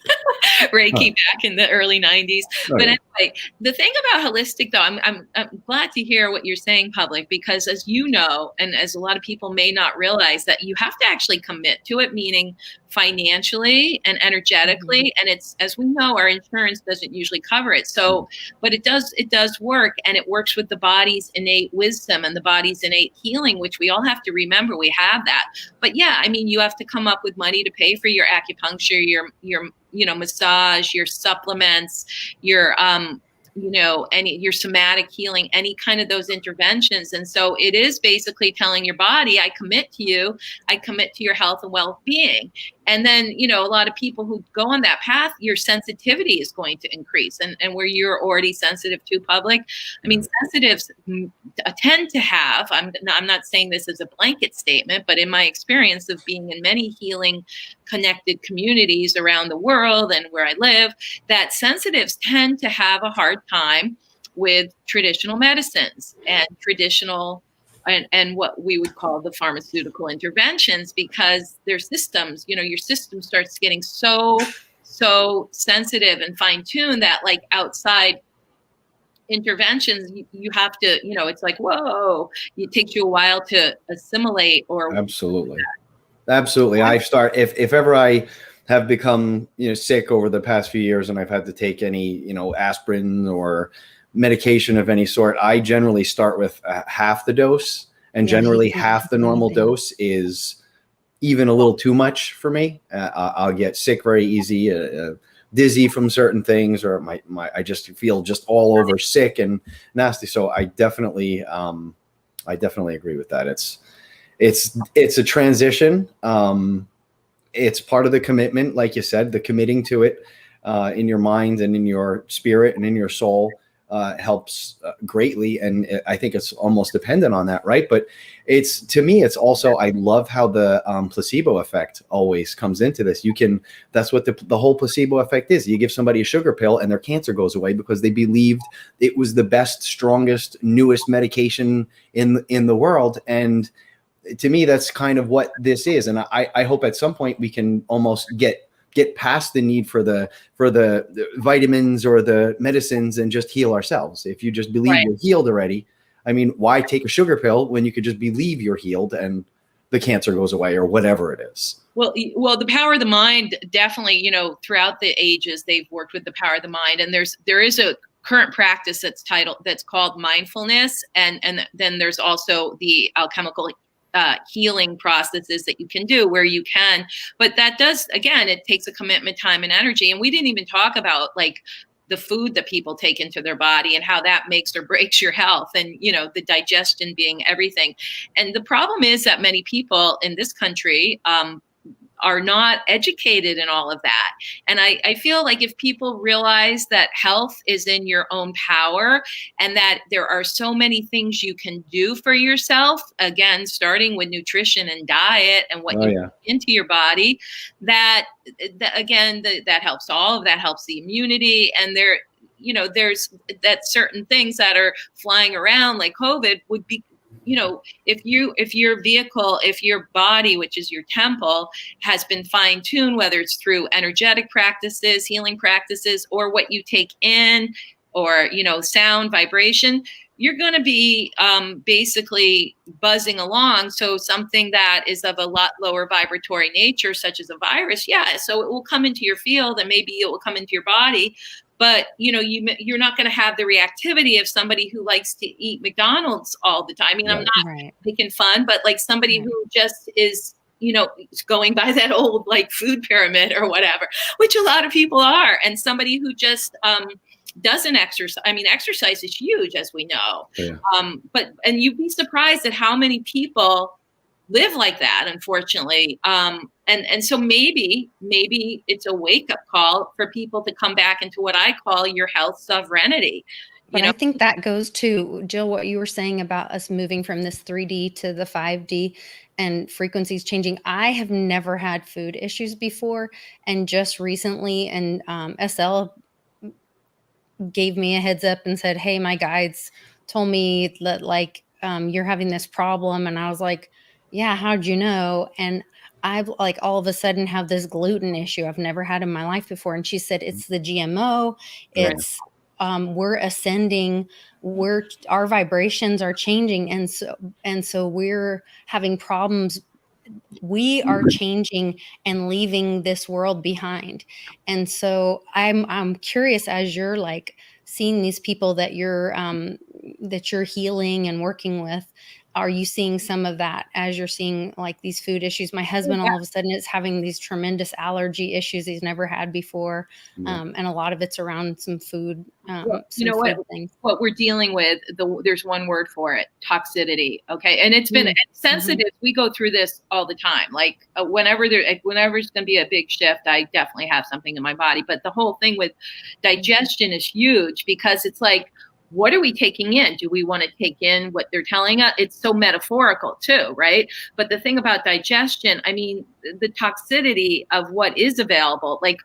Reiki back in the early 90s. But anyway, the thing about holistic, though, I'm glad to hear what you're saying, Public, because as you know, and as a lot of people may not realize, that you have to actually commit to it, meaning financially and energetically. And it's, as we know, our insurance doesn't usually cover it. So, but it does work, and it works with the body's innate wisdom and the body's innate healing, which we all have to remember we have that. But yeah, I mean, you have to come up with money to pay for your acupuncture, your massage, your supplements, your your somatic healing, any kind of those interventions. And so it is basically telling your body, I commit to you, I commit to your health and well-being. And then, a lot of people who go on that path, your sensitivity is going to increase. And where you're already sensitive to, Public, I mean, sensitives tend to have, I'm not saying this as a blanket statement, but in my experience of being in many healing connected communities around the world and where I live, that sensitives tend to have a hard time with traditional medicines and traditional and what we would call the pharmaceutical interventions, because their systems, your system starts getting so sensitive and fine-tuned that, like, outside interventions, you have to, it's like, whoa, it takes you a while to assimilate. Or absolutely. If ever I have become sick over the past few years and I've had to take any aspirin or medication of any sort, I generally start with half the dose, and generally half the normal dose is even a little too much for me. I'll get sick very easy, dizzy from certain things, or I just feel just all over sick and nasty. So I definitely agree with that. It's a transition. It's part of the commitment, like you said, the committing to it in your mind and in your spirit and in your soul helps greatly. And I think it's almost dependent on that, right? But to me, it's also, I love how the placebo effect always comes into this. That's what the whole placebo effect is. You give somebody a sugar pill and their cancer goes away because they believed it was the best, strongest, newest medication in the world. And to me, that's kind of what this is. And I hope at some point we can almost get past the need for the vitamins or the medicines and just heal ourselves. If you just believe you're healed already, I mean, why take a sugar pill when you could just believe you're healed and the cancer goes away or whatever it is? Well, the power of the mind, definitely, throughout the ages, they've worked with the power of the mind. And there is a current practice that's called mindfulness. And then there's also the alchemical healing processes that you can do where you can, but that does, again, it takes a commitment, time, and energy. And we didn't even talk about like the food that people take into their body and how that makes or breaks your health, and the digestion being everything. And the problem is that many people in this country are not educated in all of that. And I feel like if people realize that health is in your own power and that there are so many things you can do for yourself, again, starting with nutrition and diet and what you put into your body, that helps. All of that helps the immunity. And there's that certain things that are flying around like COVID would be, if your body, which is your temple, has been fine-tuned, whether it's through energetic practices, healing practices, or what you take in, or, sound, vibration, you're going to be basically buzzing along. So something that is of a lot lower vibratory nature, such as a virus, so it will come into your field and maybe it will come into your body. But, you're not going to have the reactivity of somebody who likes to eat McDonald's all the time. I mean, I'm not making fun, but like somebody who just is, going by that old like food pyramid or whatever, which a lot of people are. And somebody who just doesn't exercise. I mean, exercise is huge, as we know. Yeah. And you'd be surprised at how many people live like that, unfortunately. And so maybe it's a wake-up call for people to come back into what I call your health sovereignty. But I think that goes to, Jill, what you were saying about us moving from this 3D to the 5D and frequencies changing. I have never had food issues before. And just recently, and SL gave me a heads up and said, hey, my guides told me that you're having this problem. And I was like, yeah, how'd you know? And I've like all of a sudden have this gluten issue I've never had in my life before. And she said, it's the GMO. It's, we're ascending, our vibrations are changing. And so we're having problems. We are changing and leaving this world behind. And so I'm curious, as you're like seeing these people that you're healing and working with, are you seeing some of that as you're seeing like these food issues? My husband all of a sudden is having these tremendous allergy issues he's never had before. And a lot of it's around some food. What we're dealing with, there's one word for it, toxicity. Okay. And it's been sensitive. We go through this all the time. Like whenever there's going to be a big shift, I definitely have something in my body. But the whole thing with digestion is huge because it's like, what are we taking in? Do we want to take in what they're telling us? It's so metaphorical too, right? But the thing about digestion, I mean, the toxicity of what is available, like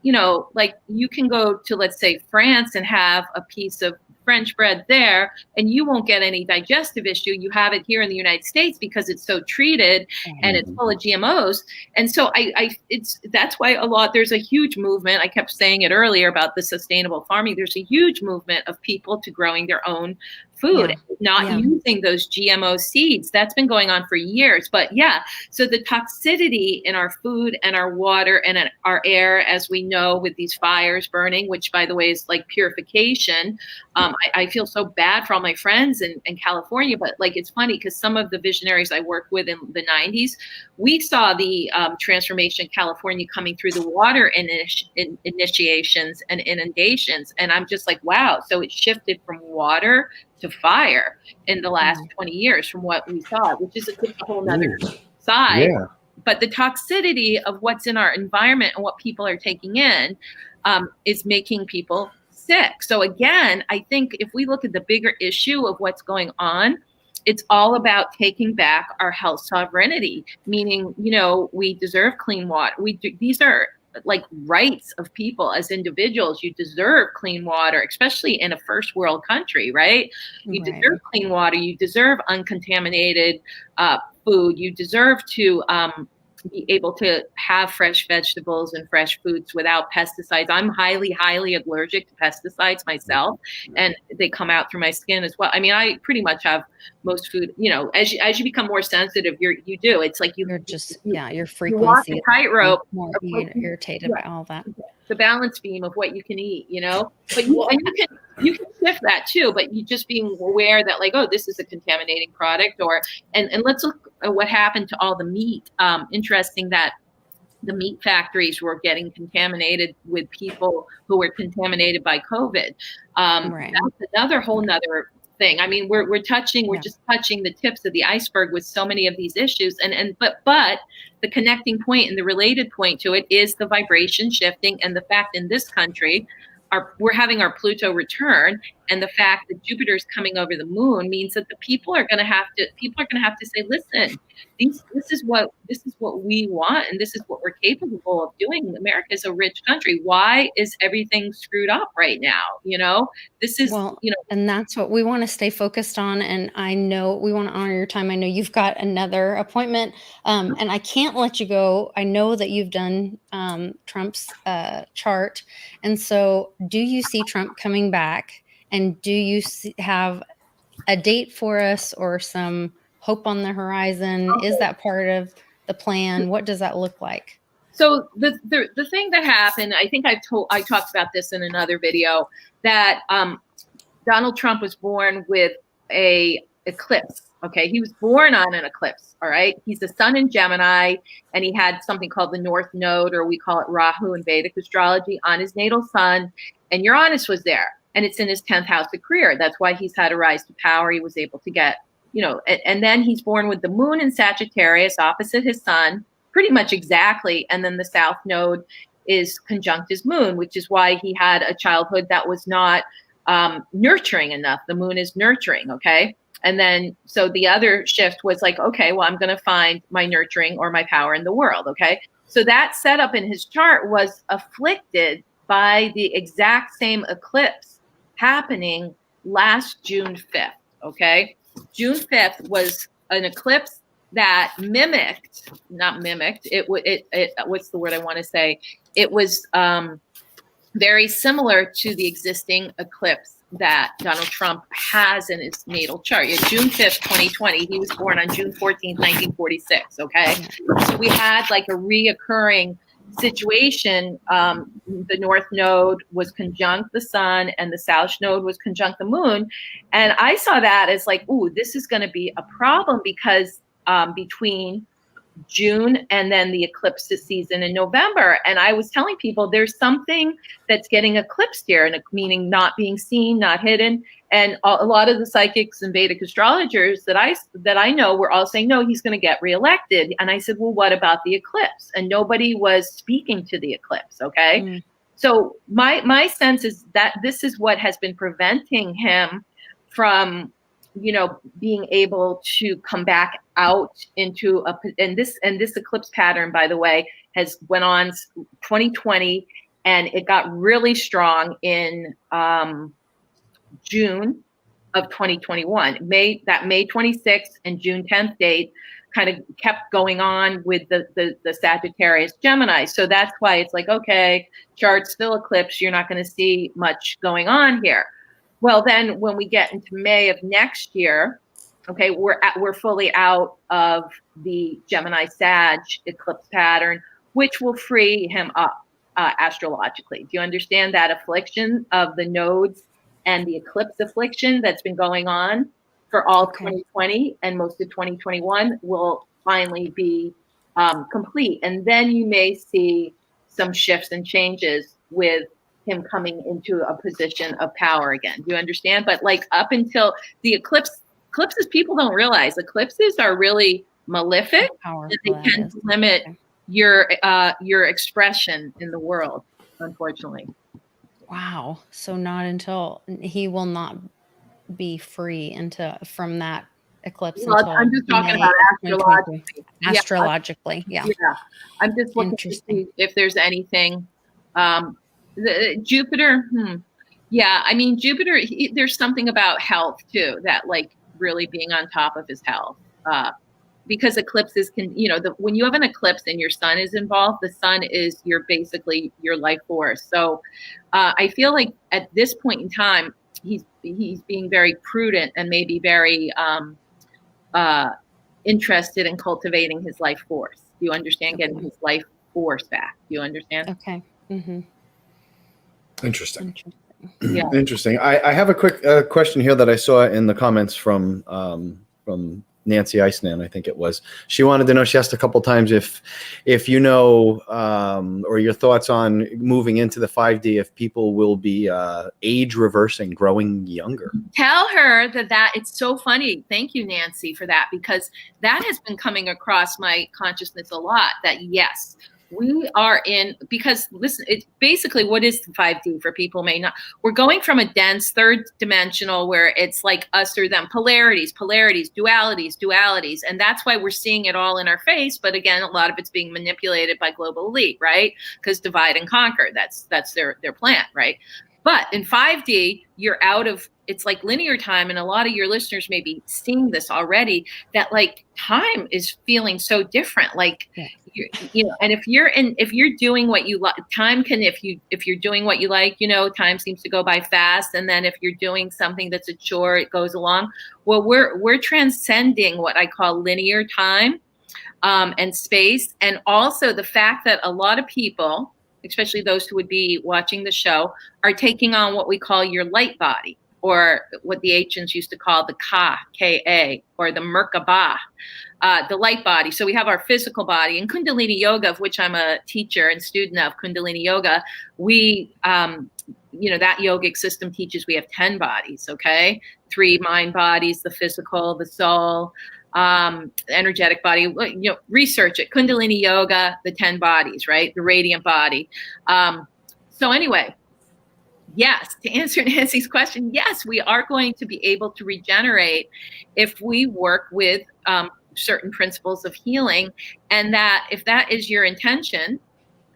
you can go to, let's say, France and have a piece of French bread there, and you won't get any digestive issue. You have it here in the United States because it's so treated and it's full of GMOs. And so that's why there's a huge movement. I kept saying it earlier about the sustainable farming. There's a huge movement of people to growing their own food, Yeah. not Yeah. using those GMO seeds. That's been going on for years. But yeah, so the toxicity in our food and our water and in our air, as we know, with these fires burning, which by the way is like purification. I feel so bad for all my friends in California, but like it's funny because some of the visionaries I worked with in the 90s, we saw the transformation in California coming through the water initiations and inundations. And I'm just like, wow. So it shifted from water to fire in the last 20 years from what we saw, which is just a whole nother side. Yeah. But the toxicity of what's in our environment and what people are taking in is making people sick. So again, I think if we look at the bigger issue of what's going on, it's all about taking back our health sovereignty, meaning, you know, we deserve clean water. These are like rights of people as individuals. You deserve clean water, especially in a first world country, right? You deserve clean water. You deserve uncontaminated food. You deserve to be able to have fresh vegetables and fresh foods without pesticides. I'm highly, highly allergic to pesticides myself, and they come out through my skin as well. I mean, I pretty much have most food, you know, as you become more sensitive, you do. It's like You're just, your frequency. You walk a tightrope. More irritated by all that. The balance beam of what you can eat, you know, but you can shift that too, but you just being aware that like, oh, this is a contaminating product, and let's look at what happened to all the meat. Interesting that the meat factories were getting contaminated with people who were contaminated by COVID. That's another whole nother thing. I mean, we're just touching the tips of the iceberg with so many of these issues. But the connecting point and the related point to it is the vibration shifting, and the fact in this country, we're having our Pluto return, and the fact that Jupiter is coming over the moon means that the people are going to have to say, listen, this is what we want, and this is what we're capable of doing. America is a rich country. Why is everything screwed up right now? You know, this is, and that's what we want to stay focused on. And I know we want to honor your time. I know you've got another appointment, and I can't let you go. I know that you've done Trump's chart. And so do you see Trump coming back? And do you have a date for us or some hope on the horizon? Okay. Is that part of the plan? What does that look like? So the thing that happened, I think I talked about this in another video, that Donald Trump was born with a eclipse. Okay, he was born on an eclipse. All right, he's the sun in Gemini, and he had something called the North Node, or we call it Rahu in Vedic astrology, on his natal sun, and Uranus was there. And it's in his 10th house of career. That's why he's had a rise to power. He was able to get, and then he's born with the moon in Sagittarius opposite his sun, pretty much exactly. And then the South Node is conjunct his moon, which is why he had a childhood that was not nurturing enough. The moon is nurturing, okay? And then, so the other shift was like, okay, well, I'm going to find my nurturing or my power in the world, okay? So that setup in his chart was afflicted by the exact same eclipse happening last June 5th, okay? June 5th was an eclipse that what's the word I want to say? It was very similar to the existing eclipse that Donald Trump has in his natal chart. June 5th, 2020, he was born on June 14th, 1946, okay? So we had like a reoccurring situation. The North Node was conjunct the sun, and the South Node was conjunct the moon. And I saw that as like, ooh, this is going to be a problem, because between June and then the eclipse season in November. And I was telling people there's something that's getting eclipsed here, and meaning not being seen, not hidden. And a lot of the psychics and Vedic astrologers that I know were all saying, no, he's going to get reelected. And I said, well, what about the eclipse? And nobody was speaking to the eclipse. Okay. Mm. So my sense is that this is what has been preventing him from, being able to come back out into and this eclipse pattern, by the way, has went on 2020, and it got really strong in June of 2021. May 26th and June 10th date kind of kept going on with the Sagittarius Gemini. So that's why it's like, okay, chart still eclipse, you're not going to see much going on here. Well, then when we get into May of next year, okay, we're fully out of the Gemini Sag eclipse pattern, which will free him up astrologically. Do you understand that affliction of the nodes and the eclipse affliction that's been going on for all 2020 and most of 2021 will finally be complete. And then you may see some shifts and changes with him coming into a position of power again. Do you understand? But like up until the eclipses, people don't realize eclipses are really malefic. They can limit your expression in the world, unfortunately. Wow. So not until he will not be free from that eclipse. Well, until I'm just talking May about of astrologically. Yeah. I'm just looking to see if there's anything. Jupiter. Yeah, I mean Jupiter. There's something about health too, that like really being on top of his health. Because eclipses can, when you have an eclipse and your sun is involved, the sun is basically your life force. So I feel like at this point in time, he's being very prudent and maybe very interested in cultivating his life force. Do you understand? Okay. Getting his life force back. Do you understand? Okay. Mm-hmm. Interesting. Yeah. Interesting. I have a quick question here that I saw in the comments from Nancy Iceman, I think it was. She wanted to know, she asked a couple times if you know, or your thoughts on moving into the 5D, if people will be age reversing, growing younger. Tell her that it's so funny. Thank you, Nancy, for that, because that has been coming across my consciousness a lot, that yes, we are because listen, it's basically, what is the 5D for people may not, we're going from a dense third dimensional where it's like us or them, polarities, dualities. And that's why we're seeing it all in our face. But again, a lot of it's being manipulated by global elite, right? Because divide and conquer, that's their plan, right? But in 5D, you're out of, it's like linear time. And a lot of your listeners may be seeing this already, that like time is feeling so different. Like, and if you're doing what you like, time can, if you're doing what you like, time seems to go by fast. And then if you're doing something that's a chore, it goes along. Well, we're transcending what I call linear time and space. And also the fact that a lot of people, especially those who would be watching the show, are taking on what we call your light body, or what the ancients used to call the Ka, or the Merkaba, the light body. So we have our physical body, and Kundalini Yoga, of which I'm a teacher and student of Kundalini Yoga. We, that yogic system teaches we have 10 bodies, okay? 3 mind bodies, the physical, the soul, the energetic body. Research it. Kundalini Yoga, the 10 bodies, right? The radiant body. So anyway, yes, to answer Nancy's question, yes, we are going to be able to regenerate if we work with certain principles of healing. And that if that is your intention,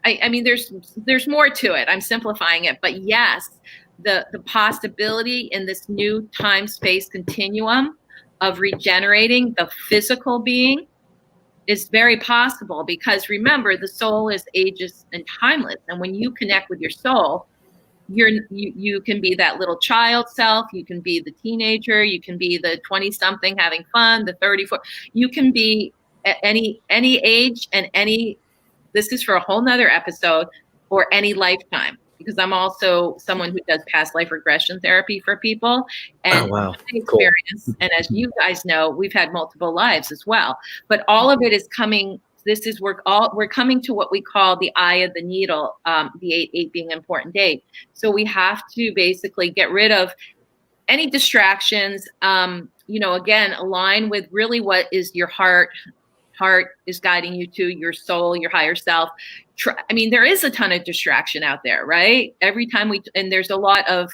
I mean, there's more to it. I'm simplifying it, but yes, the possibility in this new time-space continuum of regenerating the physical being is very possible, because remember, the soul is ageless and timeless. And when you connect with your soul, you can be that little child self, you can be the teenager, you can be the 20-something having fun, the 34, you can be at any age and this is for a whole nother episode, or any lifetime, because I'm also someone who does past life regression therapy for people. And my experience, and as you guys know, we've had multiple lives as well, but all of it is coming. We're coming to what we call the eye of the needle, the 8-8 being an important date. So we have to basically get rid of any distractions, again, align with really what is your heart is guiding you to, your soul, your higher self. I mean, there is a ton of distraction out there, right? Every time and there's a lot of,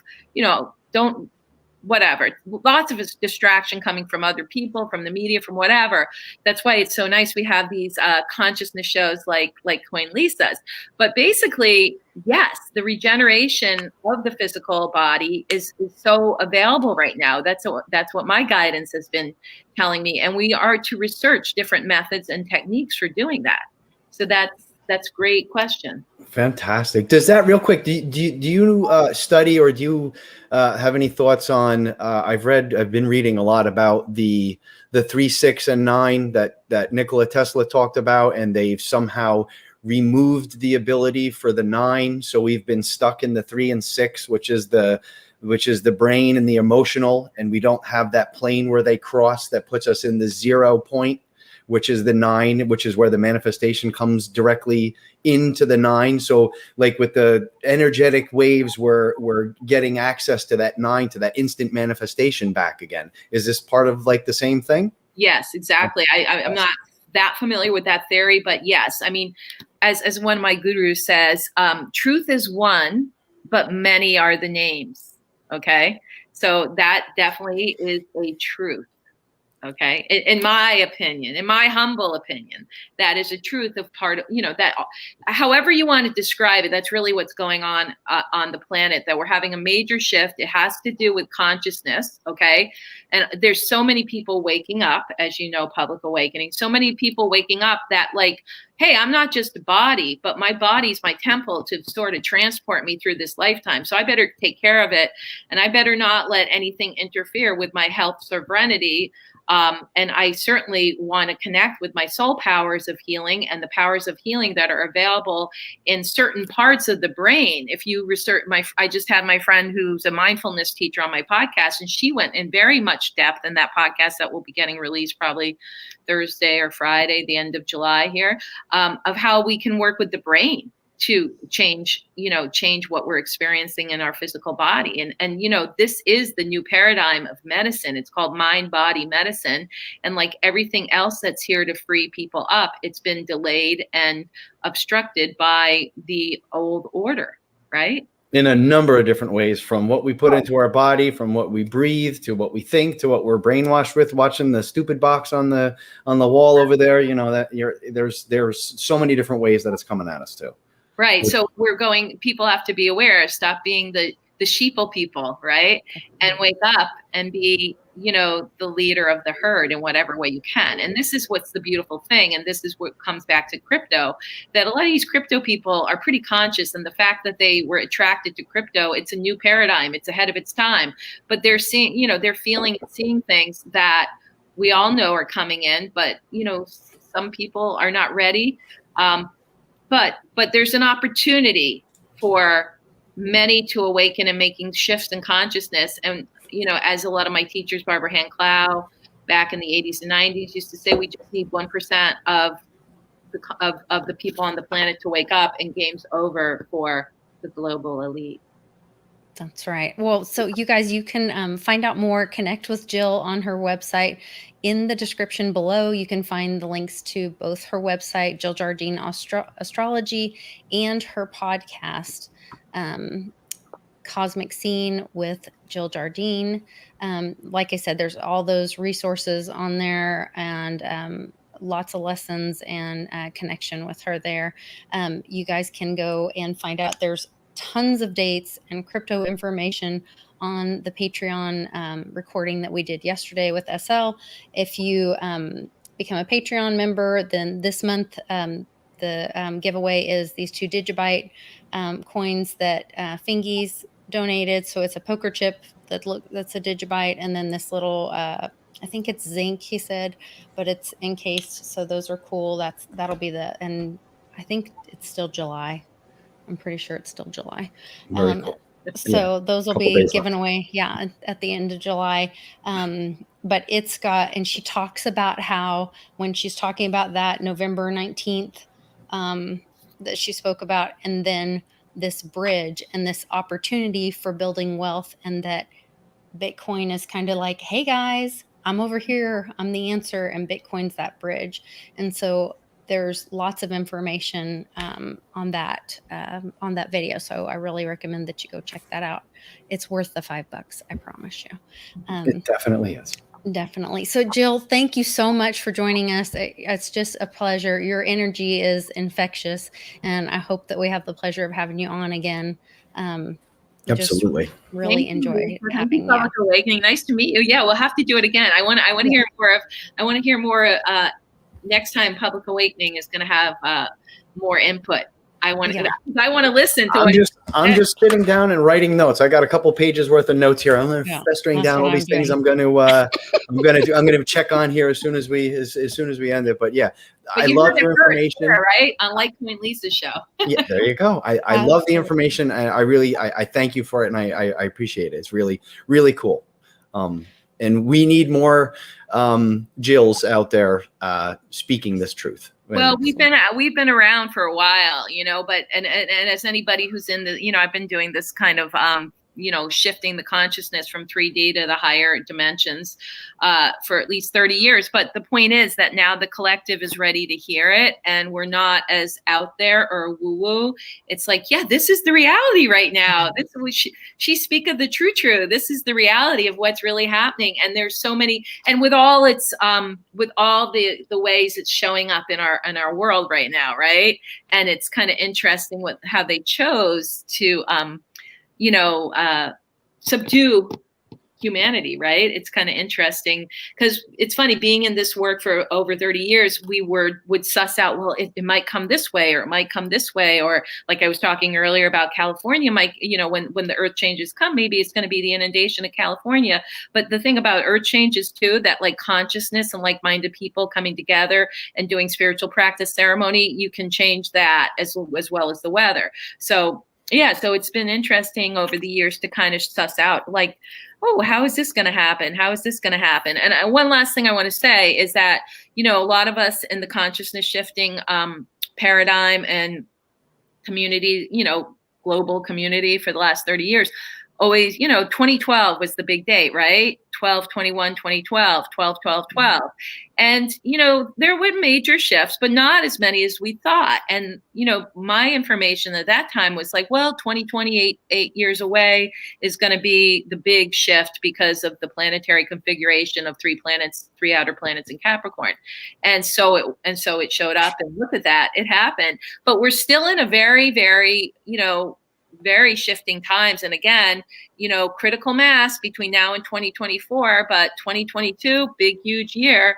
lots of distraction coming from other people, from the media, from whatever. That's why it's so nice we have these consciousness shows like Queen Lisa's. But basically, yes, the regeneration of the physical body is so available right now. That's what my guidance has been telling me. And we are to research different methods and techniques for doing that. So that's that's great question. Fantastic. Does that real quick? Do you study, or do you have any thoughts on? I've been reading a lot about the 3, 6, and 9 that Nikola Tesla talked about, and they've somehow removed the ability for the 9. So we've been stuck in the 3 and 6, which is the brain and the emotional, and we don't have that plane where they cross that puts us in the 0 point, which is the 9, which is where the manifestation comes directly into the 9. So like with the energetic waves, we're getting access to that 9, to that instant manifestation back again. Is this part of like the same thing? Yes, exactly. I'm not that familiar with that theory, but yes. I mean, as one of my gurus says, truth is one, but many are the names. Okay. So that definitely is a truth. Okay. In my opinion, in my humble opinion, that is a truth of part of, that however you want to describe it, that's really what's going on the planet, that we're having a major shift. It has to do with consciousness. Okay. And there's so many people waking up, as you know, public awakening, so many people waking up that like, hey, I'm not just a body, but my body's my temple to sort of transport me through this lifetime. So I better take care of it. And I better not let anything interfere with my health sovereignty. And I certainly want to connect with my soul powers of healing and the powers of healing that are available in certain parts of the brain. If you research I just had my friend who's a mindfulness teacher on my podcast, and she went in very much depth in that podcast that will be getting released probably Thursday or Friday, the end of July here, of how we can work with the brain to change what we're experiencing in our physical body. And this is the new paradigm of medicine. It's called mind-body medicine. And like everything else that's here to free people up, it's been delayed and obstructed by the old order, right? In a number of different ways, from what we put into our body, from what we breathe, to what we think, to what we're brainwashed with, watching the stupid box on the wall over there. There's so many different ways that it's coming at us too. Right. So people have to be aware, stop being the sheeple people, right? And wake up and be, the leader of the herd in whatever way you can. And this is what's the beautiful thing. And this is what comes back to crypto, that a lot of these crypto people are pretty conscious. And the fact that they were attracted to crypto, it's a new paradigm. It's ahead of its time. But they're seeing, they're feeling and seeing things that we all know are coming in. But, some people are not ready. But there's an opportunity for many to awaken and making shifts in consciousness. And, as a lot of my teachers, Barbara Hand Clow, back in the 80s and 90s, used to say, we just need 1% of the people on the planet to wake up, and game's over for the global elite. That's right. Well, so you guys, you can find out more, connect with Jill on her website. In the description below, you can find the links to both her website, Jill Jardine Astrology, and her podcast, Cosmic Scene with Jill Jardine. Like I said, there's all those resources on there, and lots of lessons and connection with her there. You guys can go and find out. There's tons of dates and crypto information on the Patreon recording that we did yesterday with SL. If you become a Patreon member, then this month the giveaway is these 2 Digibyte coins that Fingies donated. So it's a poker chip that's a Digibyte, and then this little I think it's zinc, he said, but it's encased. So those are cool. That'll be and I think it's still July. I'm pretty sure it's still July. Very cool. So those will be given away, at the end of July. But it's got, and she talks about how when she's talking about that November 19th that she spoke about, and then this bridge and this opportunity for building wealth, and that Bitcoin is kind of like, hey guys, I'm over here, I'm the answer, and Bitcoin's that bridge. And so there's lots of information on that video. So I really recommend that you go check that out. It's worth the $5, I promise you. It definitely is. Definitely. So Jill, thank you so much for joining us. It's just a pleasure. Your energy is infectious, and I hope that we have the pleasure of having you on again. Absolutely. Just really enjoy having you. Public Awakening. Nice to meet you. Yeah, we'll have to do it again. I want to hear more next time Public Awakening is going to have more input. I want to listen to I'm just sitting down and writing notes. I got a couple pages worth of notes here. I'm festering down all these things. I'm going to check on here as soon as we end it. But yeah, I love your information. Here, right? Unlike Queen Lisa's show. Yeah, there you go. I love the information. I really thank you for it, and I appreciate it. It's really, really cool. And we need more Jills out there speaking this truth. Well, we've been around for a while, but and as anybody who's in the, I've been doing this kind of shifting the consciousness from 3D to the higher dimensions for at least 30 years. But the point is that now the collective is ready to hear it, and we're not as out there or woo-woo. It's like, yeah, this is the reality right now. This she speak of the true. This is the reality of what's really happening. And there's so many, and with all its with all the ways it's showing up in our world right now, right? And it's kind of interesting how they chose to subdue humanity, right? It's kind of interesting because it's funny being in this work for over 30 years, we would suss out, well, it might come this way, or it might come this way. Or like I was talking earlier about California, when the earth changes come, maybe it's going to be the inundation of California. But the thing about earth changes too, that like consciousness and like-minded people coming together and doing spiritual practice ceremony, you can change that as well as the weather. So yeah, so it's been interesting over the years to kind of suss out, like, oh, how is this going to happen? How is this going to happen? And one last thing I want to say is that, a lot of us in the consciousness shifting paradigm and community, global community for the last 30 years, always, 2012 was the big date, right? 12/21, 2012, 12/12/12. And, there were major shifts, but not as many as we thought. And, my information at that time was like, well, 2028, 8 years away is going to be the big shift because of the planetary configuration of 3 outer planets in Capricorn. And so it showed up, and look at that, it happened. But we're still in a very, very, very shifting times. And again, critical mass between now and 2024, but 2022, big, huge year.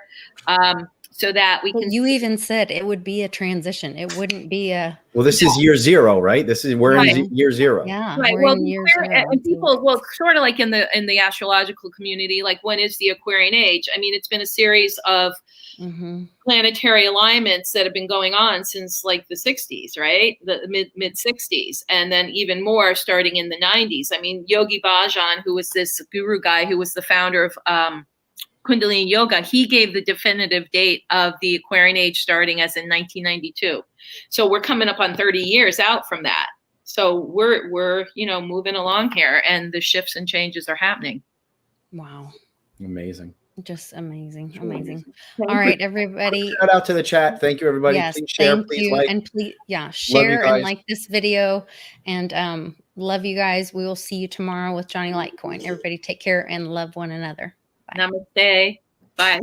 So that we can. You even said it would be a transition. It wouldn't be a. Well, this is year 0, right? We're in year 0. Yeah. Right. Well, and people, sort of like in the astrological community, like when is the Aquarian age? I mean, it's been a series of planetary alignments that have been going on since like the 60s, right? The mid 60s. And then even more starting in the 90s. I mean, Yogi Bhajan, who was this guru guy who was the founder of Kundalini Yoga, he gave the definitive date of the Aquarian age starting as in 1992. So we're coming up on 30 years out from that. So we're moving along here, and the shifts and changes are happening. Wow. Amazing. Just amazing. All right, everybody. Shout out to the chat. Thank you, everybody. Yes, please share, please like. And please, share and like this video. And love you guys. We will see you tomorrow with Johnny Litecoin. Everybody take care and love one another. Bye. Namaste. Bye.